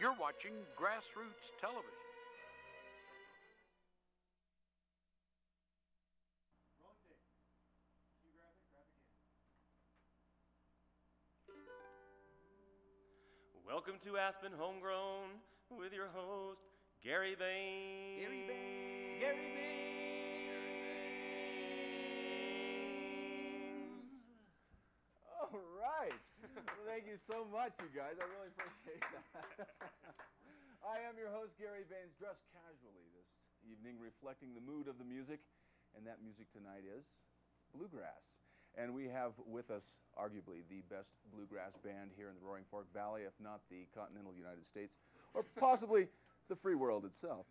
You're watching Grassroots Television. Welcome to Aspen Homegrown with your host, Gary Baines. Gary Baines. Gary Baines. All right. Well, thank you so much, you guys. I really appreciate that. I am your host, Gary Baines, dressed casually this evening, reflecting the mood of the music, and that music tonight is Bluegrass. And we have with us, arguably, the best bluegrass band here in the Roaring Fork Valley, if not the continental United States, or possibly the free world itself.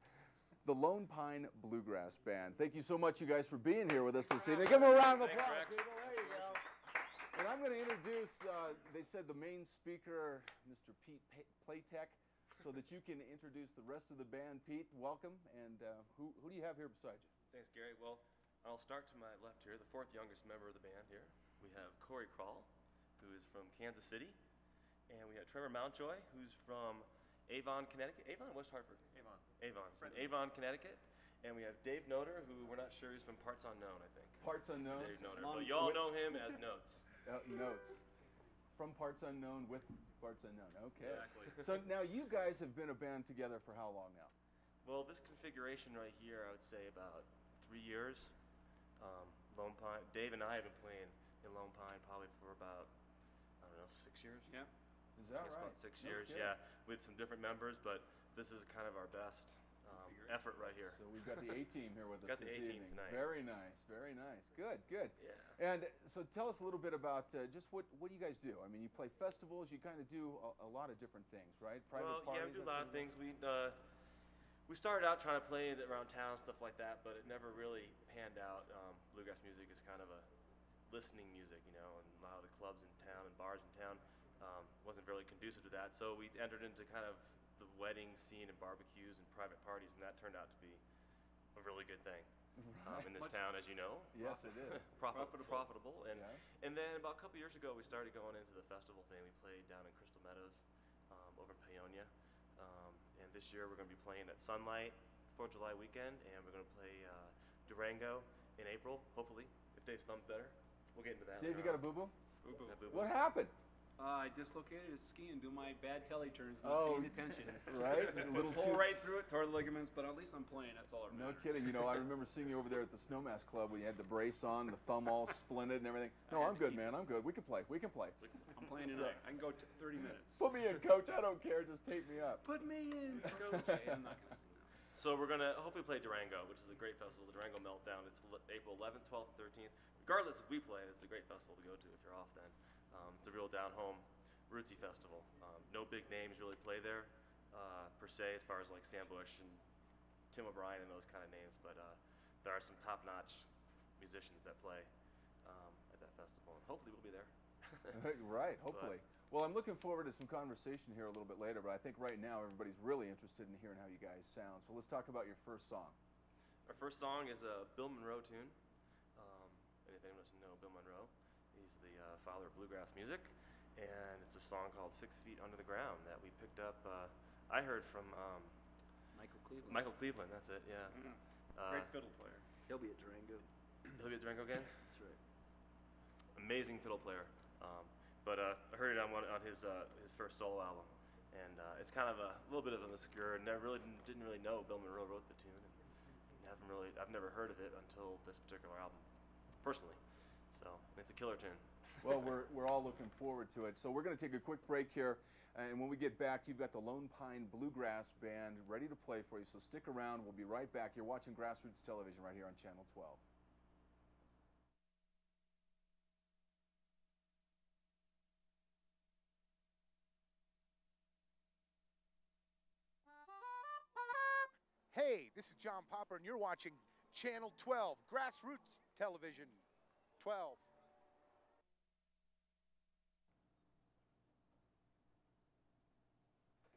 The Lone Pine Bluegrass Band. Thank you so much, you guys, for being here with us this evening. Give them a round of applause, people. There you go. And I'm going to introduce, they said, the main speaker, Mr. Pete Playtech, so that you can introduce the rest of the band. Pete, welcome. And who do you have here beside you? Thanks, Gary. Well, I'll start to my left here, the fourth youngest member of the band here. We have Corey Krall, who is from Kansas City. And we have Trevor Mountjoy, who's from Avon, Connecticut. Avon, West Hartford? Avon. Avon. From Avon, Connecticut. And we have Dave Noter, who we're not sure he's from Parts Unknown, I think. Parts Unknown? Dave Noter. But you all know him as Notes. Notes. From Parts Unknown with Parts Unknown. Okay. Exactly. So now you guys have been a band together for how long now? Well, this configuration right here, I would say about 3 years. Lone Pine, Dave and I have been playing in Lone Pine probably for about, I don't know, 6 years? Yeah. Is that right? About 6 years, yeah, with some different members, but this is kind of our best effort right here. So we've got the A-team here with us this evening. Tonight. Very nice, very nice. Good, good. Yeah. And so tell us a little bit about just what do you guys do? I mean, you play festivals, you kind of do a lot of different things, right? Private parties? Yeah, we do a lot of things. We started out trying to play it around town, stuff like that, but it never really panned out. Bluegrass music is kind of a listening music, you know, and a lot of the clubs in town and bars in town wasn't really conducive to that. So we entered into kind of the wedding scene and barbecues and private parties, and that turned out to be a really good thing in this town, as you know. Yes, it is. Profitable. And then about a couple years ago, we started going into the festival thing. We played down in Crystal Meadows over in Paonia. And this year we're going to be playing at Sunlight 4th of July weekend, and we're going to play Durango in April, hopefully, if Dave's thumb's better. We'll get into that. Dave, you got a boo-boo? Boo-boo. What happened? I dislocated a ski and do my bad telly turns, not paying attention. Right? A little Pull right through it, tore the ligaments, but at least I'm playing. That's all that matters. No kidding. You know, I remember seeing you over there at the Snowmass Club when you had the brace on, the thumb all splinted and everything. No, I'm good, man. I'm good. We can play. We can play. I'm playing tonight. I can go 30 minutes. Put me in, coach. I don't care. Just tape me up. Put me in, coach. I'm not going to sing that. So we're going to hopefully play Durango, which is a great festival, the Durango Meltdown. It's April 11th, 12th, and 13th. Regardless if we play, it's a great festival to go to if you're off then. It's a real down-home, rootsy festival. No big names really play there, per se, as far as like Sam Bush and Tim O'Brien and those kind of names, but there are some top-notch musicians that play at that festival, and hopefully we'll be there. Right, hopefully. Well, I'm looking forward to some conversation here a little bit later, but I think right now everybody's really interested in hearing how you guys sound. So let's talk about your first song. Our first song is a Bill Monroe tune. And if anyone doesn't know Bill Monroe, he's the father of bluegrass music. And it's a song called 6 Feet Under the Ground that we picked up, I heard from Michael Cleveland. Michael Cleveland, that's it, yeah. Great fiddle player. He'll be at Durango. He'll be at Durango again? That's right. Amazing fiddle player. But I heard it on his first solo album. And it's kind of a little bit of an obscure, and I didn't really know Bill Monroe wrote the tune. And I've never heard of it until this particular album, personally. So it's a killer tune. Well, we're all looking forward to it. So we're going to take a quick break here, and when we get back, you've got the Lone Pine Bluegrass Band ready to play for you. So stick around. We'll be right back. You're watching Grassroots Television right here on Channel 12. Hey, this is John Popper, and you're watching Channel 12, Grassroots Television 12.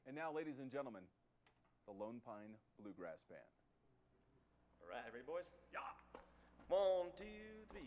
And now, ladies and gentlemen, the Lone Pine Bluegrass Band. All right, ready, boys? Yeah. 1, 2, 3.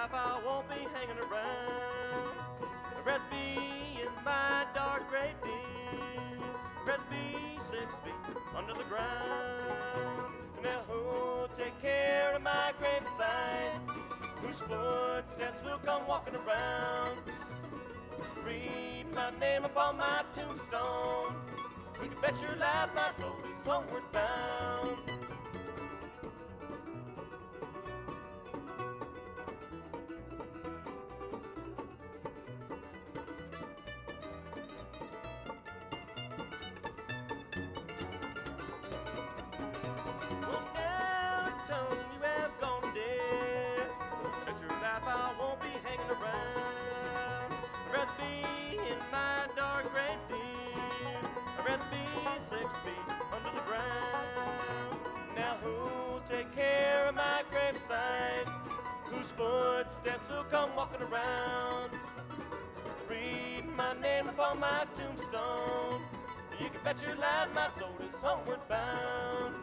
life I won't be hanging around. I'd rather be in my dark grave den. I'd rather be 6 feet under the ground. Now who'll take care of my graveside? Whose footsteps will come walking around? Read my name upon my tombstone. You can bet your life my soul is homeward bound. Well, downtown you have gone there. Bet your life I won't be hanging around. I'd rather be in my dark grave den. I'd rather be 6 feet under the ground. Now who'll take care of my graveside? Whose footsteps will come walking around? Read my name upon my tombstone. You can bet your life my soul is homeward bound.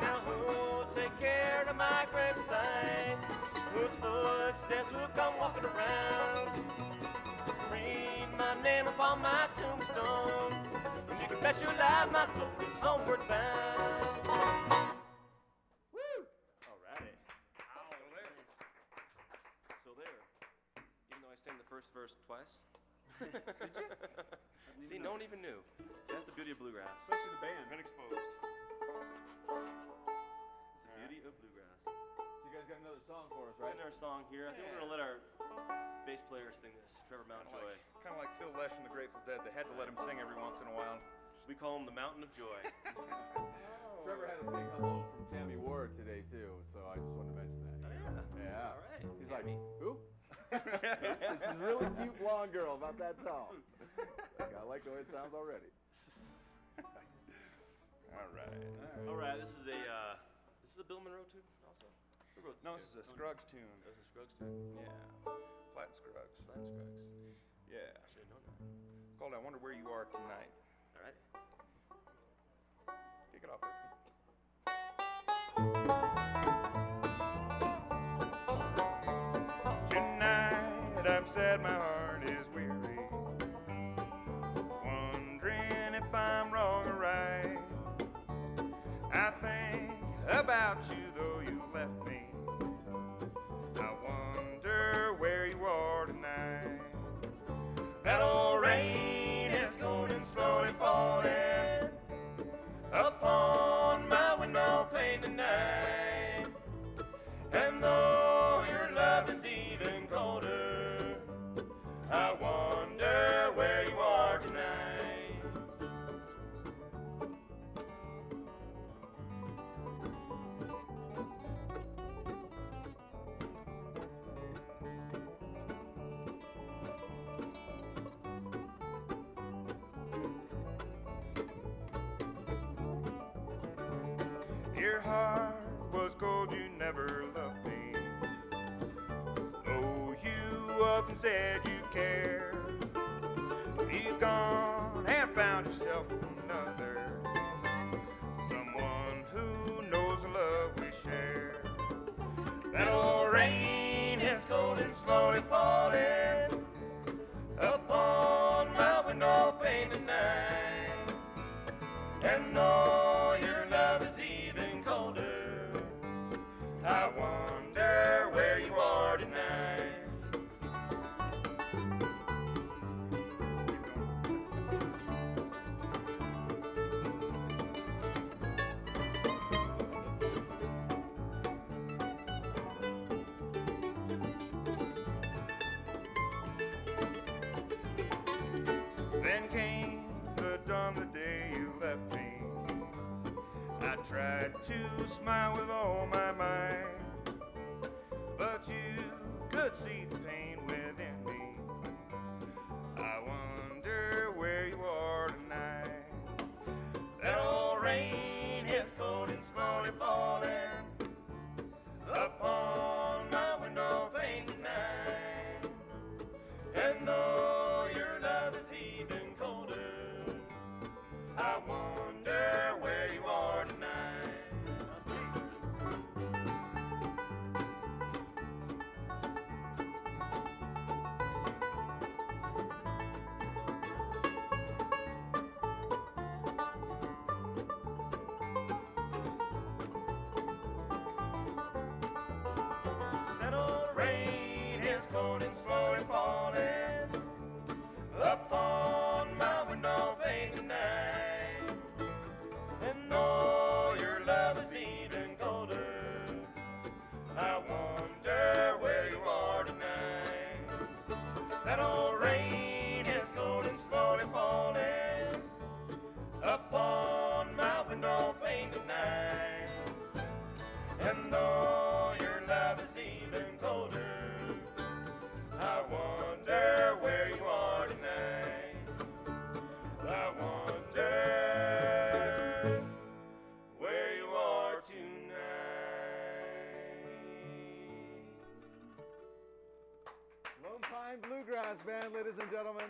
Now who'll take care of my graveside? Whose footsteps will come walking around? Read my name upon my tombstone. And you can bet your life my soul is homeward bound. Woo! Alrighty. So there. Even though I sang the first verse twice. Did you? See, no one even knew. That's the beauty of bluegrass. Especially the band. Been exposed. It's the beauty of bluegrass. So you guys got another song for us, right? Another song here. I think we're gonna let our bass player sing this. Trevor Mountjoy. Kind of like Phil Lesh and the Grateful Dead. They had to let him sing every once in a while. We call him the Mountain of Joy. Trevor had a big hello from Tammy Ward today too, so I just wanted to mention that. Yeah. All right. He's Tammy. like, who? Said she's a really cute blonde girl about that tall. I like the way it sounds already. All right. All right. This is a Bill Monroe tune also. Who wrote this No, tune? this is a Scruggs tune. This is a Scruggs tune. Yeah. Flat Scruggs. Flat Scruggs. Yeah. I should have known that. It's called I Wonder Where You Are Tonight. All right. Kick it off there, Pete. Tonight I'm sad, my heart is weary, wondering if I'm wrong or right. I think about you though you left me. I wonder where you are tonight. That old rain is cold and slowly falling upon my window pane tonight. And though your love is even colder, I wonder where you are tonight. Your heart was cold, you never loved me. Oh, you often said you cared. You've gone and found yourself another, someone who knows the love we share. That old rain is cold and slowly falling upon my window pane tonight. And though your love is even colder, I wonder where you are tonight. Then came the dawn, the day you left me. I tried to smile with all my might, but you could see the pain within me. I wonder where you are tonight. That old rain is cold and slowly falling upon my window pane tonight. And though your love is even colder, I wonder where you are tonight. That old rain is cold and slowly falling upon my window pane tonight. And though your love is even colder, I wonder where you are tonight. That old rain is cold and slowly falling upon my window pane tonight. And though your love is even colder, I wonder where you are tonight. I wonder where you are tonight. Lone Pine Bluegrass Band, ladies and gentlemen.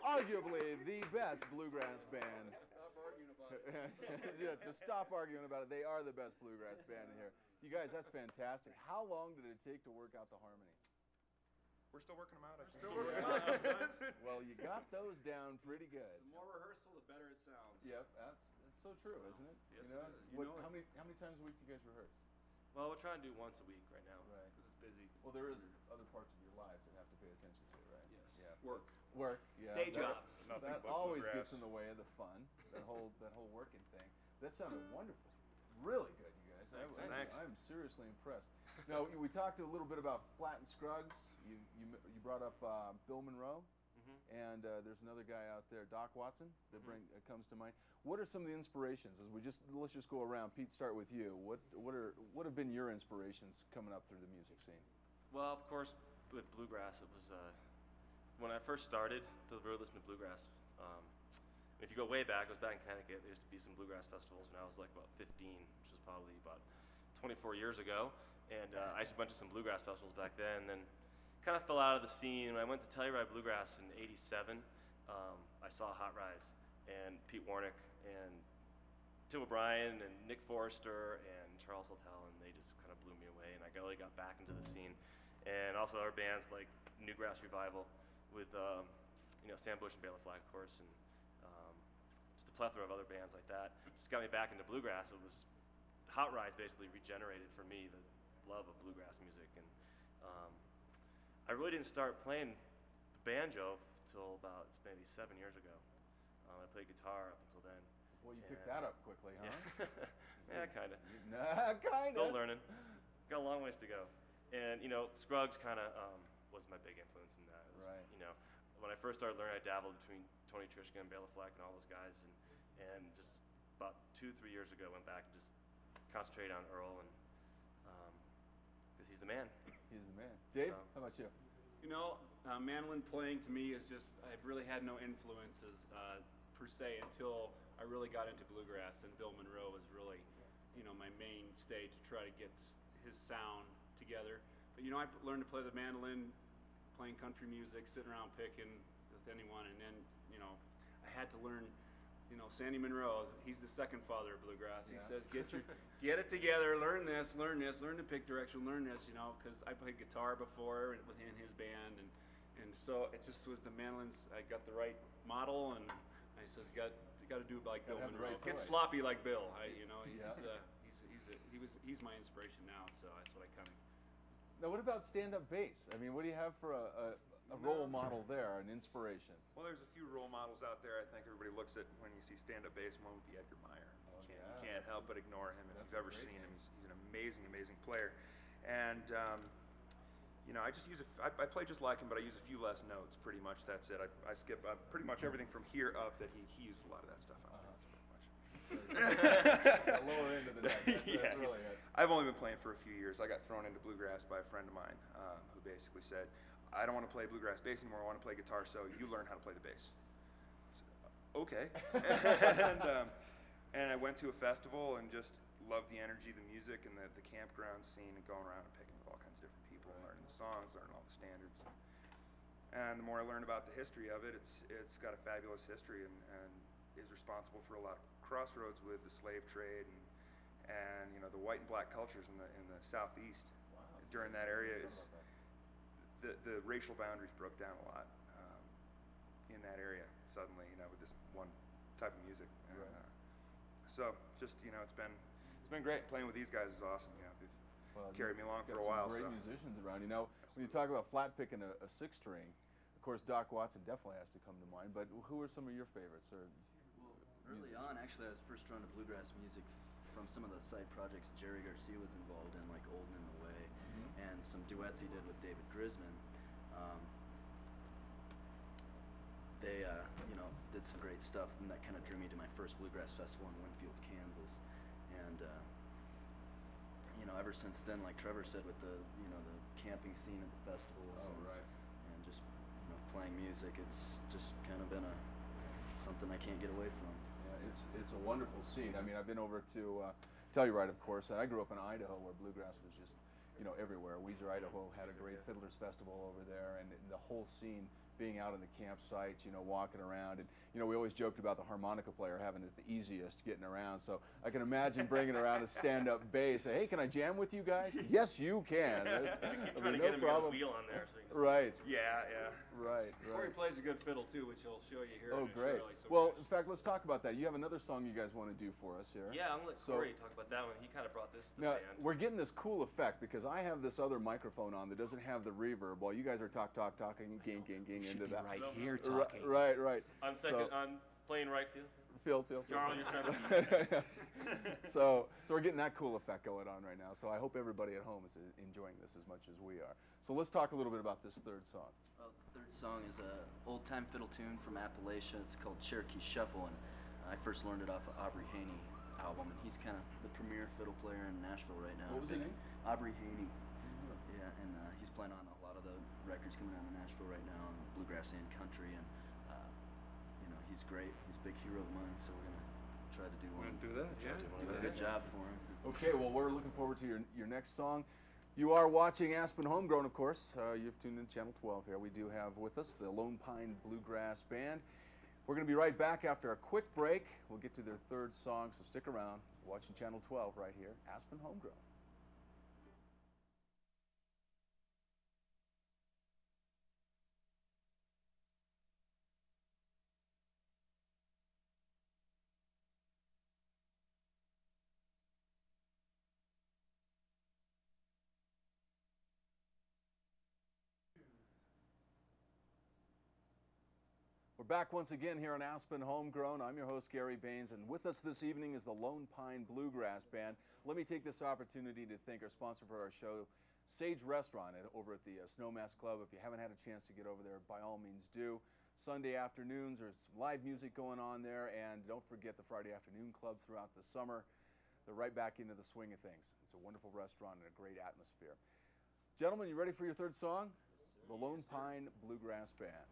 Arguably the best bluegrass band. Stop arguing about it. Yeah, just stop arguing about it. They are the best bluegrass band in here. You guys, that's fantastic. How long did it take to work out the harmonies? We're still working them out. Well, you got those down pretty good. The more rehearsal, the better it sounds. Yep, that's so true, isn't it? Yes, you know, it is. You know it. how many times a week do you guys rehearse? Well, we're trying to do once a week right now. Right. Because it's busy. Well, there is other parts of your lives that have to pay attention to, right? Yes. Yeah. Work. Work. Yeah. Day that- jobs. Nothing That but always bluegrass. gets in the way of the fun. That whole working thing. That sounded wonderful. Really good, you guys. Thanks. I'm seriously impressed. Now we talked a little bit about Flat and Scruggs. You brought up Bill Monroe, and there's another guy out there, Doc Watson, that comes to mind. What are some of the inspirations? Let's just go around. Pete, start with you. What have been your inspirations coming up through the music scene? Well, of course, with bluegrass, it was when I first started to really listen to bluegrass. If you go way back, it was back in Connecticut. There used to be some bluegrass festivals when I was like about 15, which was probably about 24 years ago. And I used to went to some bluegrass festivals back then, and then kind of fell out of the scene. When I went to Telluride Bluegrass in '87, I saw Hot Rise and Pete Warnick and Tim O'Brien and Nick Forrester and Charles Hotell, and they just kind of blew me away. And I really got back into the scene. And also other bands like Newgrass Revival with Sam Bush and Bela Flack, of course, and just a plethora of other bands like that. Just got me back into bluegrass. It was Hot Rise basically regenerated for me the love of bluegrass music, and I really didn't start playing banjo till about maybe 7 years ago. I played guitar up until then. Well, you picked that up quickly, huh? Yeah, kind of. Nah, kind of. Still learning. Got a long ways to go. And Scruggs kind of was my big influence in that. It was, Right. When I first started learning, I dabbled between Tony Trischka and Bela Flack and all those guys, and just about 2-3 years ago went back and just concentrated on Earl, and because he's the man. He's the man. Dave, So- how about you? Mandolin playing to me is just, I've really had no influences per se until I really got into bluegrass, and Bill Monroe was really, my mainstay to try to get his sound together. But I learned to play the mandolin, playing country music, sitting around picking with anyone, and then, I had to learn, Sandy Monroe, he's the second father of bluegrass. He Yeah. says, get it together, learn this, learn to pick direction, learn this, because I played guitar before within his band, and so it just was the mandolins. I got the right model, and I says, got to do it like Bill Gotta have the Monroe. right Get toy. sloppy like Bill. Yeah. He's my inspiration now, so that's what I kind of. Now, what about stand-up bass? I mean, what do you have for a role model there, an inspiration? Well, there's a few role models out there. I think everybody looks at when you see stand-up bass. One would be Edgar Meyer. Oh, You yeah, can't help but ignore him if that's you've a ever great seen him. name. He's an amazing, amazing player. And I just use I play just like him, but I use a few less notes. Pretty much that's it. I skip pretty much everything from here up that he used a lot of that stuff on. That's pretty much. The lower end of the neck. That's Yeah, really it. I've only been playing for a few years. I got thrown into bluegrass by a friend of mine who basically said, I don't want to play bluegrass bass anymore, I want to play guitar, so you learn how to play the bass. So, okay. and I went to a festival and just loved the energy, the music, and the campground scene, and going around and picking with all kinds of different people, and learning the songs, learning all the standards. And the more I learned about the history of it, it's got a fabulous history, and is responsible for a lot of crossroads with the slave trade and you know, the white and black cultures in the southeast. Wow, during that area is the racial boundaries broke down a lot in that area suddenly, you know, with this one type of music. And, so just, you know, it's been great. Playing with these guys is awesome. You know, they've carried me along for a while. Great musicians around. You know, when you talk about flat picking a six string, of course Doc Watson definitely has to come to mind. But who are some of your favorites? Or early on, actually, I was first drawn to bluegrass music from some of the side projects Jerry Garcia was involved in, like Olden in the Way, and some duets he did with David Grisman. They, you know, did some great stuff, and that kind of drew me to my first bluegrass festival in Winfield, Kansas. And you know, ever since then, like Trevor said, with the, you know, the camping scene at the festivals, and just, you know, playing music, it's just kind of been something I can't get away from. Yeah, it's a wonderful scene. I mean, I've been over to Telluride, of course, and I grew up in Idaho, where bluegrass was just, you know, everywhere. Weiser, Idaho had a great fiddlers festival over there, and the whole scene, being out on the campsite, you know, walking around, and you know, we always joked about the harmonica player having it the easiest getting around. So I can imagine bringing around a stand-up bass. Say, hey, can I jam with you guys? Yes, you can. Keep trying to get him to get a wheel on there. So you can right. Yeah. Right. Or he plays a good fiddle too, which he'll show you here. Oh, great. So Well, in fact, let's talk about that. You have another song you guys want to do for us here. Yeah, I'm gonna let Corey talk about that one. He kind of brought this to the Now, band. we're getting this cool effect because I have this other microphone on that doesn't have the reverb, while you guys are talking, ging into that. Right here Right, talking. right. On second, on playing right field. Phil. Jarl, you're trying So we're getting that cool effect going on right now. So I hope everybody at home is enjoying this as much as we are. So let's talk a little bit about this third song. Well, the third song is a old-time fiddle tune from Appalachia. It's called Cherokee Shuffle, and I first learned it off of Aubrey Haney album, and he's kind of the premier fiddle player in Nashville right now. What was his name? Aubrey Haney. Yeah, and he's playing on a lot of the records coming out of Nashville right now, and bluegrass and country, and you know, he's great. He's a big hero of mine, so we're gonna try to do one. do that, yeah. Do a good job for him. Okay, well, we're looking forward to your next song. You are watching Aspen Homegrown, of course. You've tuned in Channel 12 here. We do have with us the Lone Pine Bluegrass Band. We're going to be right back after a quick break. We'll get to their third song, so stick around. Watching Channel 12 right here, Aspen Homegrown. We're back once again here on Aspen Homegrown. I'm your host, Gary Baines, and with us this evening is the Lone Pine Bluegrass Band. Let me take this opportunity to thank our sponsor for our show, Sage Restaurant over at the Snowmass Club. If you haven't had a chance to get over there, by all means do. Sunday afternoons, there's some live music going on there, and don't forget the Friday afternoon clubs throughout the summer. They're right back into the swing of things. It's a wonderful restaurant and a great atmosphere. Gentlemen, you ready for your third song? Yes, the Lone Pine Bluegrass Band.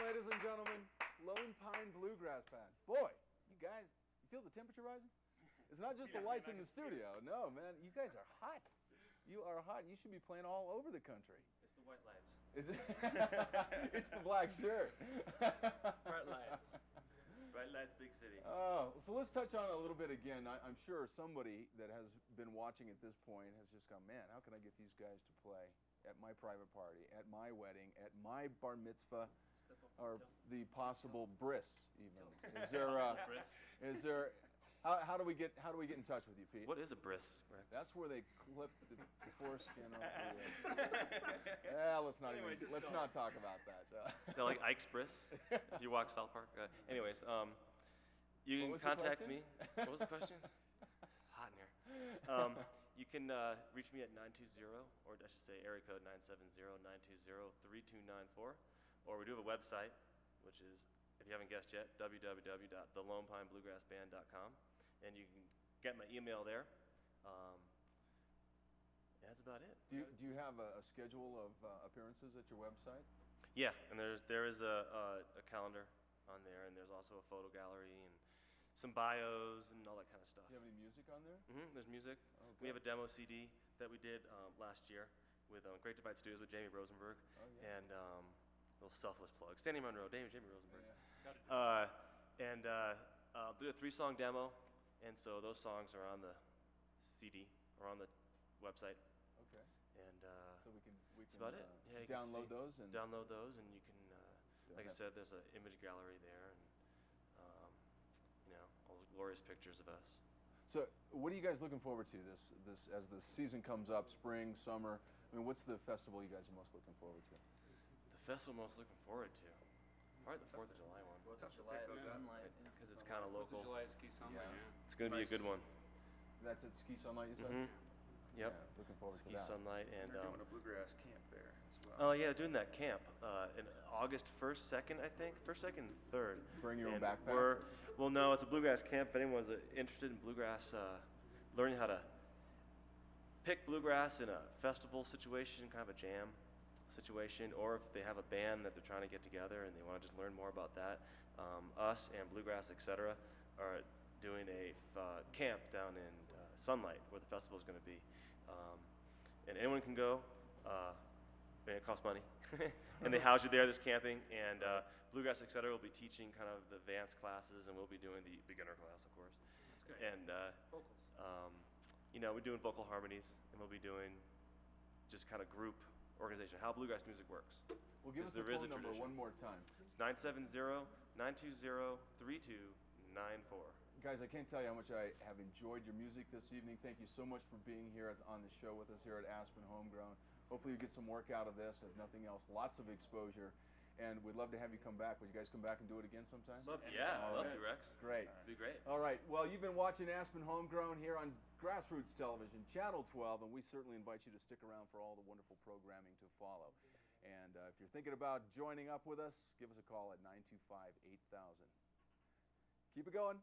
Ladies and gentlemen, Lone Pine Bluegrass Band. Boy, you guys, you feel the temperature rising? It's not just the lights in the studio. No, man, you guys are hot. You are hot. You should be playing all over the country. It's the white lights. Is it? It's the black shirt. Bright lights. Bright lights, big city. Oh, so let's touch on it a little bit again. I'm sure somebody that has been watching at this point has just gone, man, how can I get these guys to play at my private party, at my wedding, at my bar mitzvah, or the possible bris even? Is there how do we get in touch with you, Pete? What is a bris, Rex? That's where they clip the foreskin off the yeah, let's not talk about that. No, like Ike's bris. If you walk South Park. Anyways, you can contact me. What was the question? It's hot in here. You can reach me at 920, or I should say area code 970-920-3294. Or we do have a website, which is, if you haven't guessed yet, www.thelonepinebluegrassband.com. And you can get my email there. That's about it. Do you have a schedule of appearances at your website? Yeah, and there is a calendar on there, and there's also a photo gallery and some bios and all that kind of stuff. Do you have any music on there? Mm-hmm, there's music. Okay. We have a demo CD that we did last year with Great Divide Studios with Jamie Rosenberg. Oh, yeah. And little selfless plug. Standing Monroe, Jamie Rosenberg. Yeah. And did a 3-song demo, and so those songs are on the CD or on the website. Okay. And so we can that's about it. Yeah, you download can those and download those, and you can, like I said, there's an image gallery there, and all those glorious pictures of us. So, what are you guys looking forward to this as the season comes up, spring, summer? I mean, what's the festival you guys are most looking forward to? The festival I'm most looking forward to, probably the 4th of July one. 4th of July at Sunlight. Because it's kind of local. July at Ski Sunlight, yeah. It's going to be a good one. That's at Ski Sunlight, you said? Mm-hmm. Yep. Yeah, looking forward Ski to that. Sunlight, and They're doing a bluegrass camp there as well. oh yeah, doing that camp in August 1st, 2nd, I think, 1st, 2nd, and 3rd. Bring your own And backpack? Well, no, it's a bluegrass camp. If anyone's interested in bluegrass, learning how to pick bluegrass in a festival situation, kind of a jam situation, or if they have a band that they're trying to get together and they want to just learn more about that, us and Bluegrass, etc., are doing a camp down in Sunlight, where the festival is going to be. And anyone can go. It costs money. And they house you there. There's camping. And Bluegrass, etc., will be teaching kind of the advanced classes, and we'll be doing the beginner class, of course. That's great. And Vocals. we're doing vocal harmonies, and we'll be doing just kind of group organization, how bluegrass music works. Well, give us the There is phone a number tradition. one more time. It's 970-920-3294. Guys, I can't tell you how much I have enjoyed your music this evening. Thank you so much for being here on the show with us here at Aspen Homegrown. Hopefully you get some work out of this, if nothing else, lots of exposure. And we'd love to have you come back. Would you guys come back and do it again sometime? Yeah, All I'd love right. to, Rex. Great. It'd be great. All right. Well, you've been watching Aspen Homegrown here on Grassroots Television, Channel 12, and we certainly invite you to stick around for all the wonderful programming to follow. And if you're thinking about joining up with us, give us a call at 925-8000. Keep it going.